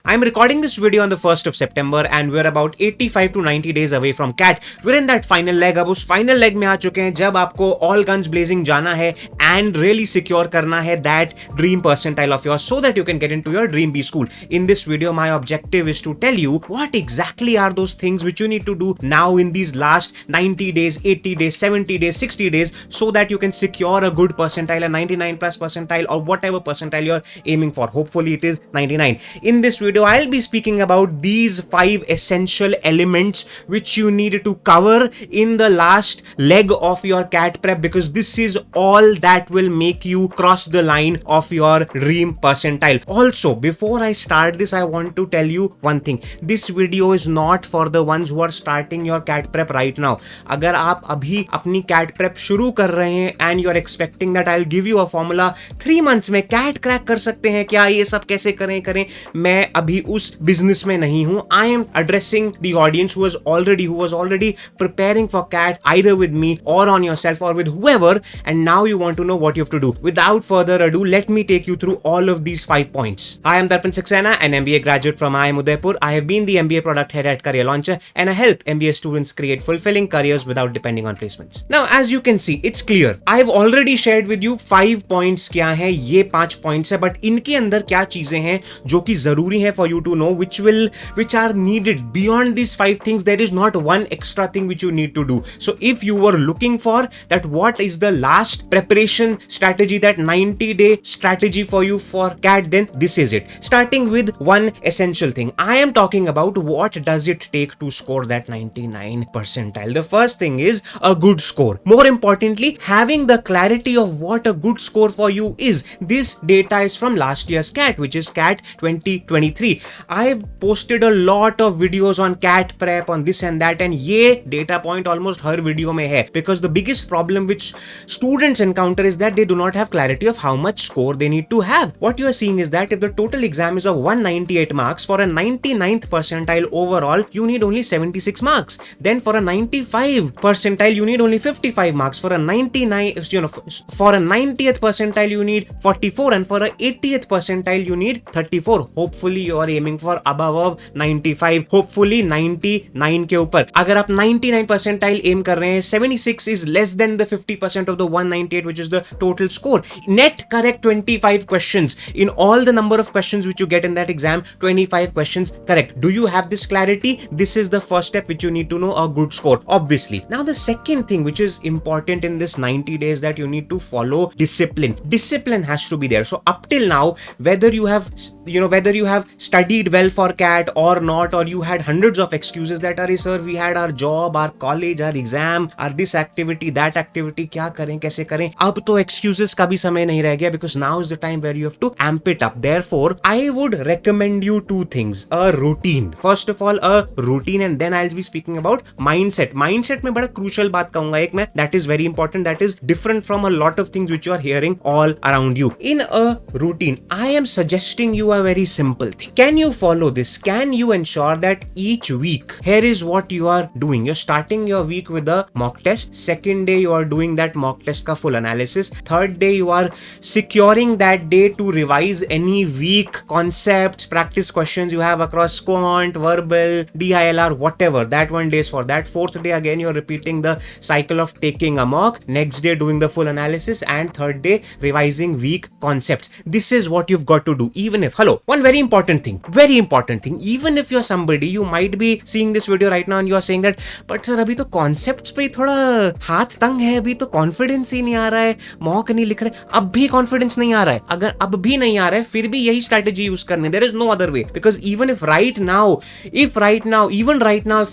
I'm recording this video on the 1st of September and we're about 85 to 90 days away from CAT. We're in that final leg. अब उस final leg में आ चुके हैं जब आपको all guns blazing जाना है and really secure करना है that dream percentile of yours so that you can get into your dream B school. In this video, my objective is to tell you what exactly are those things which you need to do now in these last 90 days, 80 days, 70 days, 60 days so that you can secure a good percentile, a 99 plus percentile or whatever percentile you're aiming for. Hopefully it is 99. In this video, I'll be speaking about these 5 essential elements which you need to cover in the last leg of your CAT prep, because this is all that will make you cross the line of your dream percentile. Also, before I start this, I want to tell you one thing. This video is not for the ones who are starting your CAT prep right now. अगर आप अभी अपनी CAT prep शुरू कर रहे हैं and you're expecting that I'll give you a formula 3 months में CAT crack कर सकते हैं क्या, ये सब कैसे करें, मैं अभी उस business में नहीं हूँ. I am addressing the audience who was already preparing for CAT either with me or on yourself or with whoever, and now you want to know what you have to do. Without further ado, let me take you through all of these 5 points. I am Darpan Saxena, an MBA graduate from IIM Udaipur. I have been the MBA Product Head at Career Launcher and I help MBA students create fulfilling careers without depending on placements. Now, as you can see, it's clear. I have already shared with you 5 points क्या है, ये 5 points है, but इनके अंदर क्या चीजें हैं जो कि जरूरी है for you to know, which are needed. Beyond these 5 things, there is not one extra thing which you need to do. So if you were looking for that, what is the last preparation strategy, that 90-day strategy for you for CAT, then this is it. Starting with one essential thing. I am talking about what does it take to score that 99 percentile. The first thing is a good score. More importantly, having the clarity of what a good score for you is. This data is from last year's CAT, which is CAT 2023. I have posted a lot of videos on CAT prep, on this and that, and ये data point almost हर video में है, because the biggest problem which students encounter is that they do not have clarity of how much score they need to have. What you are seeing is that if the total exam is of 198 marks, for a 99th percentile overall, you need only 76 marks. Then for a 95 percentile, you need only 55 marks. For a 99, for a 90th percentile, you need 44, and for a 80th percentile, you need 34. Hopefully, you are aiming for above 95. Hopefully, 99 के ऊपर. अगर आप 99 percentile aim कर रहे हैं, 76 is less than the 50% of the 198, which is the total score. Net correct 25 questions. In all the number of questions which you get in that exam, 25 questions correct. Do you have this clarity? This is the first step which you need to know, a good score, obviously. Now, the second thing which is important in this 90 days that you need to follow, discipline. Discipline has to be there. So up till now, whether you have studied well for CAT or not, or you had hundreds of excuses that, अरे sir, we had our job, our college, our exam, our this activity, that activity, क्या करें, कैसे करें. अब तो excuses का भी समय नहीं रह गया, because now is the time where you have to amp it up. Therefore, I would recommend you 2 things. A routine. First of all, a routine, and then I'll be speaking about mindset. Mindset में बड़ा crucial बात कहूंगा एक मैं, that is very important, that is different from a lot of things which you are hearing all around you. In a routine, I am suggesting you a very simple thing. Can you follow this? Can you ensure that each week, here is what you are doing. You're starting your week with a mock test. Second day, you are doing that mock test ka full analysis. Third day, you are securing that day to revise any weak concepts, practice questions you have across quant, verbal, DILR, whatever. That one day is for that. Fourth day, again, you're repeating the cycle of taking a mock. Next day, doing the full analysis. And third day, revising weak concepts. This is what you've got to do. Even if, one very important thing, even if you're somebody, you might be seeing this video right now and you are saying that, but sir, अभी तो concepts पे थोड़ा हाथ तंग है, अभी तो confidence ही नहीं आ रहा है, mock नहीं लिख रहे, अब भी confidence नहीं आ रहा है. अगर अब भी नहीं आ रहा है, फिर भी यही strategy use करने. There is no other way, because even right now, if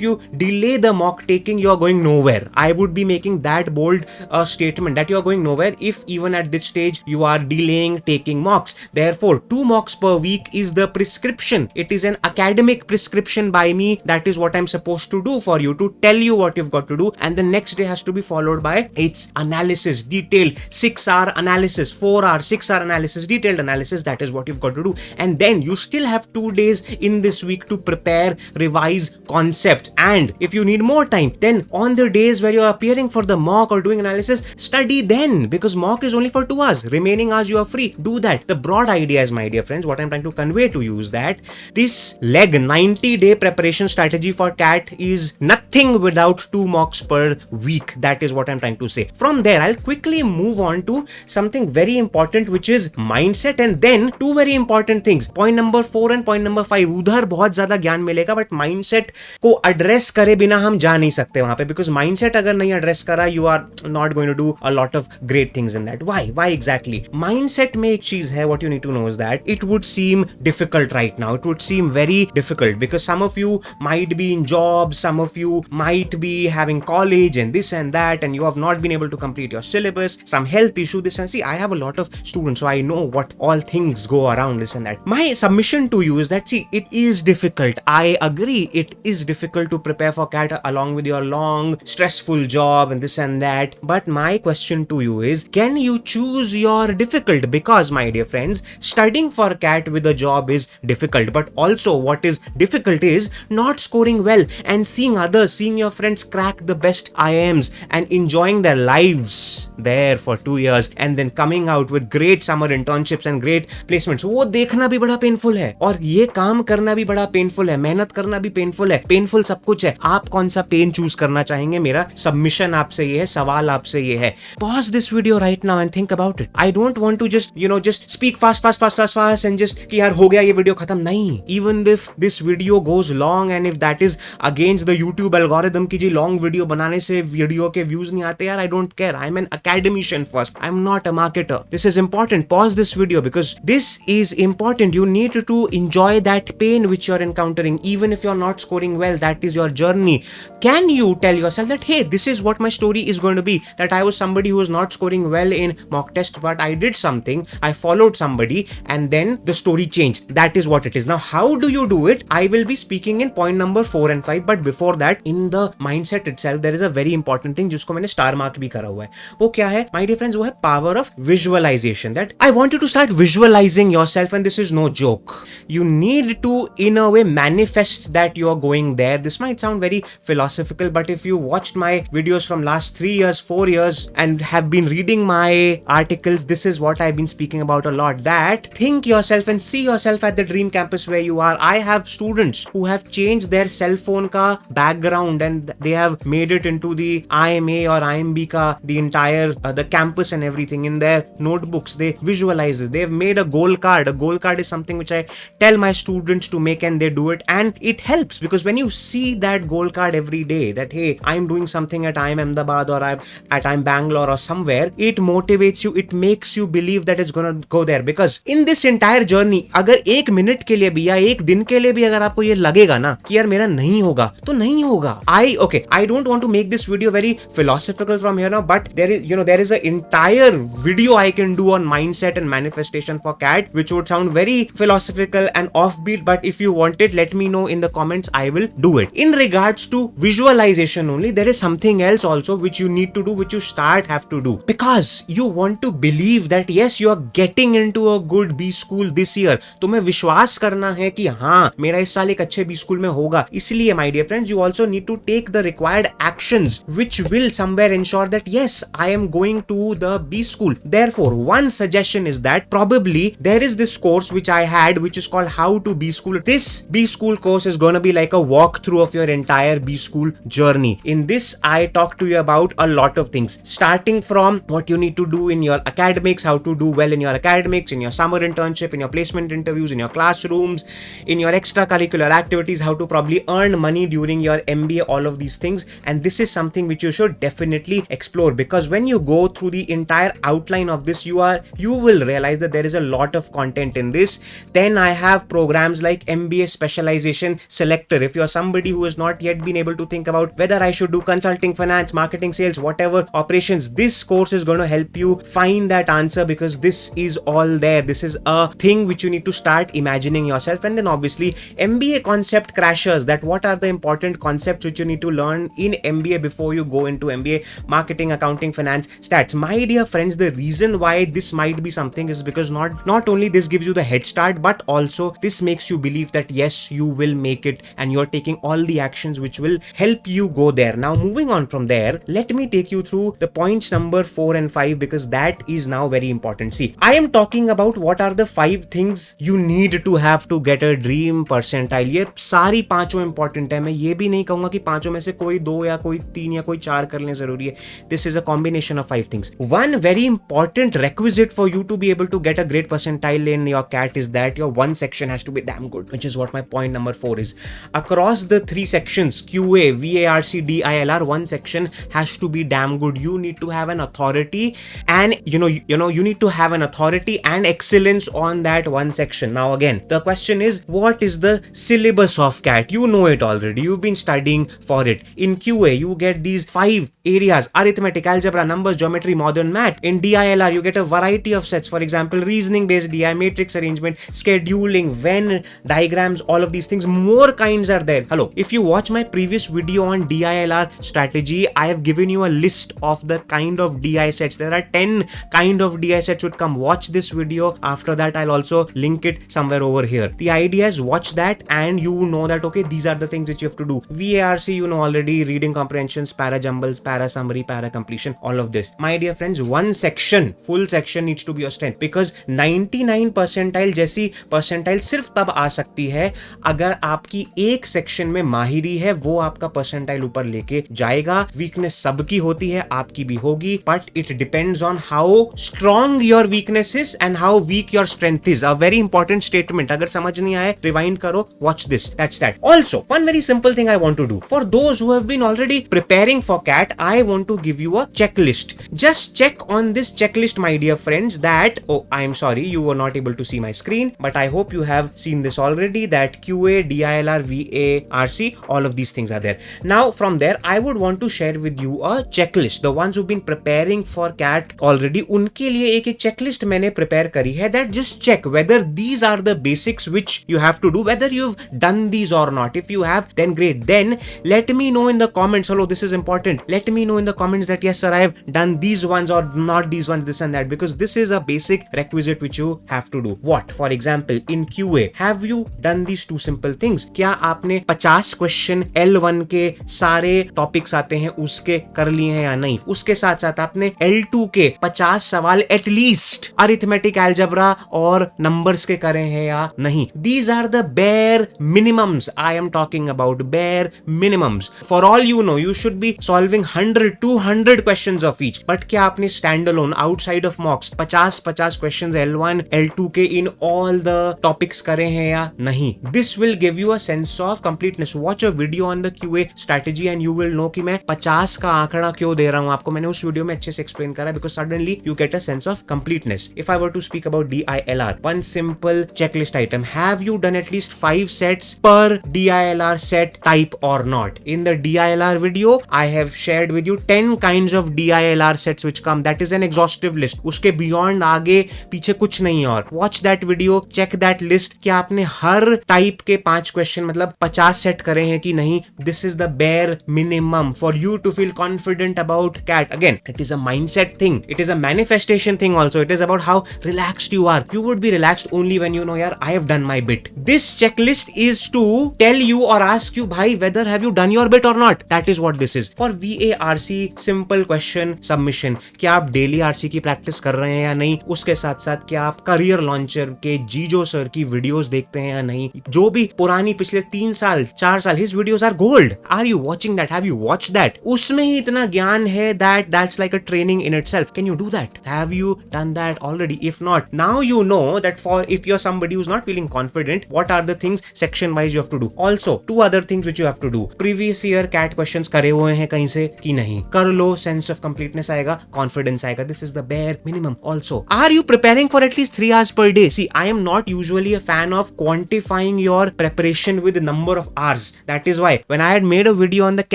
you delay the mock taking, you are going nowhere. I would be making that bold statement that you are going nowhere if even at this stage you are delaying taking mocks. Therefore, 2 mocks per week is the prescription. It is an academic prescription by me. That is what I'm supposed to do for you, to tell you what you've got to do, and the next day has to be followed by its analysis, detailed 6-hour analysis, 4-hour, 6-hour analysis, detailed analysis. That is what you've got to do. And then you still have 2 days in this week to prepare, revise concepts. And if you need more time, then on the days where you're appearing for the mock or doing analysis, study then, because mock is only for 2 hours. Remaining hours you are free. Do that. The broad idea is, my dear friends, what I'm trying to convey to you is that this leg 90-day preparation strategy for CAT is nothing without 2 mocks per week. That is what I'm trying to say. From there, I'll quickly move on to something very important, which is mindset, and then 2 very important things. Point number 4 and point number 5. उधर बहुत ज्यादा ज्ञान मिलेगा, but mindset को address करे बिना हम जा नहीं सकते वहां पे, because mindset अगर नहीं address करा, you are not going to do a lot of great things in that. Why exactly? Mindset में एक चीज है, what you need to know is that it would seem difficult right now. It would seem very difficult because some of you might be in jobs, some of you might be having college and this and that, and you have not been able to complete your syllabus, some health issue, this and see, I have a lot of students, so I know what all things go around this and that. My submission to you is that, see, it is difficult. I agree, it is difficult to prepare for CAT along with your long, stressful job and this and that. But my question to you is, can you choose your difficult? Because, my dear friends, studying for CAT with a job is difficult, but also what is difficult is not scoring well and seeing others, seeing your friends crack the best IIMs and enjoying their lives there for 2 years and then coming out with great summer internships and great placements. वो देखना भी बड़ा painful है और ये काम करना भी बड़ा पेनफुल है, मेहनत करना भी पेनफुल है, पेनफुल सब कुछ है. आप कौन सा पेन चूज करना चाहेंगे? मेरा सबमिशन आपसे ये है, सवाल आपसे ये है. Pause this video right now and think about it. I don't want to just speak fast and just कि यार हो गया ये वीडियो खत्म. नहीं, even if this video goes long and if that is against the YouTube algorithm कि जी long video बनाने से वीडियो के views नहीं आते यार, I don't care. I'm an academician first. I'm not a marketer. This is important. Pause this video because this is important. You need to enjoy that pain which you're encountering, even if you're not scoring well. That is your journey. Can you tell yourself that, hey, this is what my story is going to be, that I was somebody who was not scoring well in mock test, but I did something, I followed somebody, and then the story changed. That is what it is. Now, how do you do it? I will be speaking in point number 4 and 5, but before that, in the mindset itself, there is a very important thing जिसको मैंने star mark भी करा हुआ है. वो क्या है, my dear friends? वो है power of visualization. That I want you to start visualizing yourself, and this is no joke. You need to, in a way, manifest that you are going there. This might sound very philosophical, but if you watched my videos from last 3 years, 4 years, and have been reading my articles, this is what I've been speaking about a lot. That think yourself and see yourself at the dream campus where you are. I have students who have changed their cell phone ka background and they have made it into the IMA or IMB ka, the entire the campus and everything in their notebooks. They visualize it. They have made a goal card. A goal card is something which I tell my students to make, and they do it, and it helps because when you see that goal card every day, that hey, I'm doing something at IIM Ahmedabad or I'm at IIM Bangalore or somewhere, it motivates you. It makes you believe that it's gonna go there. Because in this entire journey, अगर 1 minute के लिए भी या 1 दिन के लिए भी अगर आपको ये लगेगा ना कि यार मेरा नहीं होगा, तो नहीं होगा. I don't want to make this video very philosophical from here now, but there is an entire video I can do on mindset and manifestation for CAT, which would sound very philosophical and offbeat, but if you want it, let me know in the comments. I will do it. In regards to visualization only, there is something else also which you need to do, which you have to do, because you want to believe that yes, you are getting into a good B school this year. तुम्हें विश्वास करना है कि हाँ, मेरा इस साल एक अच्छे B school में होगा. इसलिए my dear friends, you also need to take the required actions which will somewhere ensure that yes, I am going to the B school. Therefore, one suggestion is that probably there is this course which I had, which is called How to B School. This B School course is going to be like a walkthrough of your entire B School journey. In this, I talk to you about a lot of things, starting from what you need to do in your academics, how to do well in your academics, in your summer internship, in your placement interviews, in your classrooms, in your extracurricular activities, how to probably earn money during your MBA, all of these things. And this is something which you should definitely explore, because when you go through the entire outline of this, you will realize that there is a lot of content in this. Then I have programs like MBA Specialization Selector. If you're somebody who has not yet been able to think about whether I should do consulting, finance, marketing, sales, whatever operations, this course is going to help you find that answer, because this is all there. This is a thing which you need to start imagining yourself. And then obviously MBA concept crashers, that what are the important concepts which you need to learn in MBA before you go into MBA, marketing, accounting, finance, stats. My dear friends, the reason why this might be something is because not only this gives you the head start, but also this makes you believe that yes, you will make it and you're taking all the actions which will help you go there. Now, moving on from there, let me take you through the points number 4 and 5, because that is now very important. See, I am talking about what are the 5 things you need to have to get a dream percentile. ये सारी पांचों important है. मैं ये भी नहीं कहूंगा कि पांचों में से कोई दो या कोई तीन या कोई चार कर लें जरूरी है. This is a combination of 5 things. One very important requisite for you to be able to get a great percentile in your CAT is that your one section has to be damn good, which is what my point number 4 is. Across the 3 sections, QA, VARC, DILR, one section has to be damn good. You need to have an authority, and you need to have an authority and excellence on that one section. Now again, the question is, what is the syllabus of CAT? You know it already. You've been studying for it. In QA, you get these 5 areas: arithmetic, algebra, numbers, geometry, modern math. In DILR, you get a variety of sets. For example, reasoning based DI, matrix arrangement, scheduling, Venn diagrams, all of these things. More kinds are there. Hello, if you watch my previous video on DILR strategy, I have given you a list of the kind of DI sets. There are 10 kind of DI sets would come. Watch this video. After that, I'll also link it somewhere over here. The idea is, watch that and you know that, okay, these are the things which you have to do. VARC, you know already: reading comprehensions, para jumbles, para summary, para completion, all of this. My dear friends, one section, full section needs to be your strength, because 99 percentile जैसी percentile सिर्फ तब आ सकती है अगर आपकी एक section में माहिरी है, वो आपका percentile ऊपर लेके जाएगा. वीकनेस सबकी होती है, आपकी भी होगी, but it depends on how strong your weakness is and how weak your strength is. A very important statement. अगर समझ नहीं आए, rewind करो, watch this. That's that. Also, one very simple thing I want to do. For those who have been already preparing for CAT, I want to give you a checklist. Just check on this checklist, my dear friends, that, oh, I am sorry, you were not able to see my screen, but I hope you have seen this already, that QA, DILR, VA, RC, all of these things are there. Now, from there, I would want to share with you a checklist. The ones who've been preparing for CAT already, उनके लिए एक checklist मैंने prepare करी है, that just check whether these are the basics which you have to do, whether you've done these or not. If you have, then great. Then let me know in the comments. Hello, this is important. Let me know in the comments that yes sir, I have done these ones or not these ones, this and that, because this is a basic requisite which you have to do. What? For example, in QA, have you done these 2 simple things? क्या आपने 50 question L1 के सारे topics आते हैं उसके कर लिए हैं या नहीं? उसके साथ साथ आपने L2 के 50 सवाल एटलीस्ट अरिथमेटिक, अलजेब्रा और नंबर्स के करे हैं या नहीं? These are the bare minimums I am talking about. Bare minimums. For all you know, you should be solving 100, 200 questions of each. But क्या आपने standalone, outside of mocks, 50 questions L1, L2 के in all the topics करे हैं या नहीं? This will give you a sense of completeness. Watch a video on the QA strategy and you will know कि मैं 50 का आंकड़ा क्यों दे रहा हूं आपको. मैंने उस वीडियो में अच्छे से एक्सप्लेन करा, because suddenly you get a sense of completeness. If I were to speak about DILR, one simple checklist item: have you done at least 5 sets per DILR set type or not? In the DILR video, I have shared with you 10 kinds of DILR sets which come. That is an exhaustive list. उसके beyond आगे पीछे कुछ नहीं और. Watch that video, check that list. क्या आपने हर type के 5 question मतलब 50 सेट करे हैं कि नहीं? This is the bare minimum for you to feel confident about CAT. Again, it is a mindset thing. It is a manifestation thing also. It is about how relaxed you are. You would be relaxed only when you know, yaar, I have done my bit. This checklist is to tell you or ask you, bhai, whether have you done your bit or not. That is what this is. For VARC, simple question submission. क्या आप daily RC की practice कर रहे हैं या नहीं? उसके साथ साथ क्या आप करियर लॉन्चर के जीजो सर की वीडियोस देखते हैं या नहीं? जो भी पुरानी पिछले 3 साल 4 साल, his videos are gold. Are you watching that? Have you watched that? उसमें ही इतना ज्ञान है that that's like a training in itself. Can you do that? Have you done that already? If not, now you know that for if you're somebody who's not feeling confident, what are the things section wise you have to do. Also, 2 other things which you have to do. Previous year CAT questions करे हुए हैं कहीं से कि नहीं? कर लो, sense of completeness आएगा, confidence आएगा. This is the bare minimum. Also, are you preparing for at least 3 hours per day? See, I am not usually a fan of quantifying your preparation with the number of hours. That is why when I had made a video on the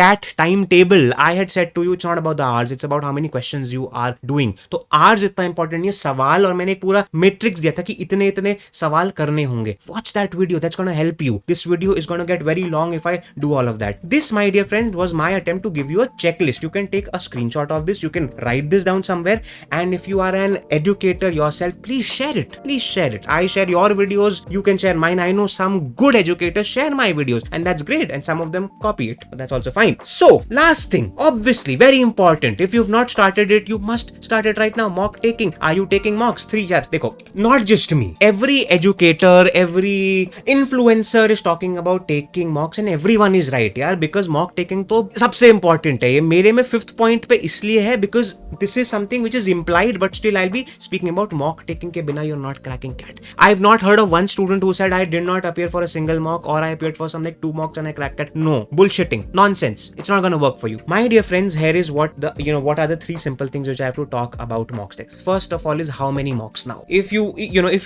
CAT timetable, I had said to you, it's not about the hours, it's about how many questions you are doing. तो hours इतना important नहीं है, सवाल, और मैंने एक पूरा matrix दिया था कि इतने इतने सवाल करने होंगे. Watch that video, that's gonna help you. This video is gonna get very long if I do all of that. This, my dear friend, was my attempt to give you a checklist. You can take a screenshot of this, you can write this down somewhere, and if you are an educator yourself, please share it. Please share it. I share your videos, you can share mine. I know some good educators share my videos, and that's great, and some of them copy it, but that's also fine. So, last thing, obviously very important, if you've not started it, you must start it right now. Mock taking. Are you taking mocks? 3 years. देखो, not just trust me, every educator, every influencer is talking about taking mocks and everyone is right यार, because mock taking तो सबसे important है. ये मेरे में 5th point पे इसलिए है because this is something which is implied, but still I'll be speaking about mock taking के बिना you're not cracking CAT. I've not heard of one student who said I did not appear for a single mock or I appeared for some like 2 mocks and I cracked CAT. No, bullshitting, nonsense. It's not gonna work for you. My dear friends, here is what are the 3 simple things which I have to talk about mock tests. First of all is how many mocks now. If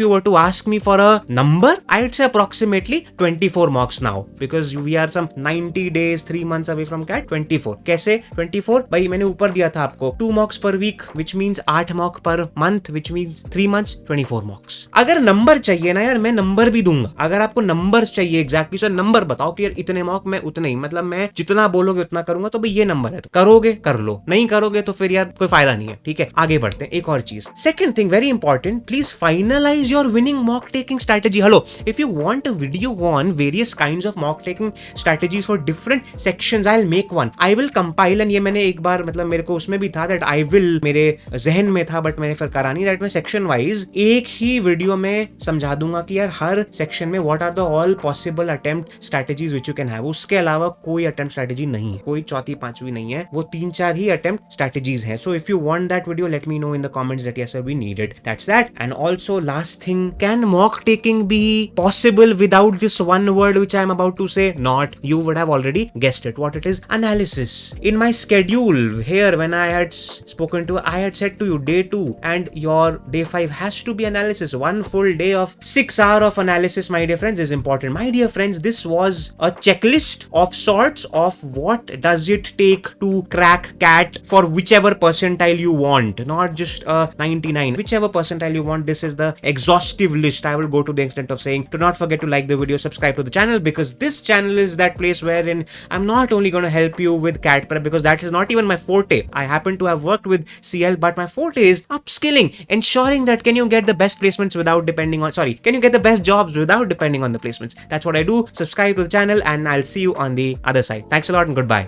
you were to ask me for a number, I'd say approximately 24 mocks now, because we are some 90 days, 3 months away from CAT. 24. कैसे 24? भाई मैंने ऊपर दिया था आपको 2 mocks per week, which means 8 mock per month, which means 3 months, 24 mocks. अगर number चाहिए ना यार, मैं नंबर भी दूंगा. अगर आपको नंबर्स चाहिए एग्जैक्टली, सर नंबर बताओ कि यार इतने मॉक मैं उतने ही, मतलब मैं जितना बोलोगे उतना करूंगा, तो भाई ये नंबर है, तो करोगे कर लो, नहीं करोगे तो फिर यार कोई फायदा नहीं है. ठीक है, आगे बढ़ते हैं. एक और चीज, second thing very important, please finalise your winning mock taking strategy. Hello, if you want a video on various kinds of mock taking strategies for different sections, I will make one. I will compile, and ये मैंने एक बार, मतलब मेरे को उसमें भी था that I will, मेरे जहन में था बट मैंने फिर करा नहीं, दैट मैं सेक्शन वाइज एक ही वीडियो में समझा दूंगा कि यार हर सेक्शन में what are the all possible attempt strategies which you can have. उसके अलावा कोई अटेम्प्ट स्ट्रेटेजी नहीं है, कोई चौथी पांचवी नहीं है, वो 3-4 ही अटेम्प्ट स्ट्रेटेजीज हैं. So if you want that video, let me know in the comments that yes sir we need it. That's that. And also last thing, can mock taking be possible without this one word which I am about to say? Not. You would have already guessed it. What it is? Analysis. In my schedule here, when I had spoken to, I had said to you day 2 and your day 5 has to be analysis. 1 full day of 6 hours of analysis, my dear friends, is important. My dear friends, this was a checklist of sorts of what does it take to crack CAT for whichever percentile you want, not just a 99. Whichever percentile you want, this is the exhaustive list. I will go to the extent of saying, do not forget to like the video, subscribe to the channel, because this channel is that place wherein I'm not only going to help you with CAT prep, because that is not even my forte. I happen to have worked with CL, but my forte is upskilling, ensuring that can you get the best placements without depending on, can you get the best jobs without depending on the placements. That's what I do. Subscribe to the channel and I'll see you on the other side. Thanks a lot and goodbye.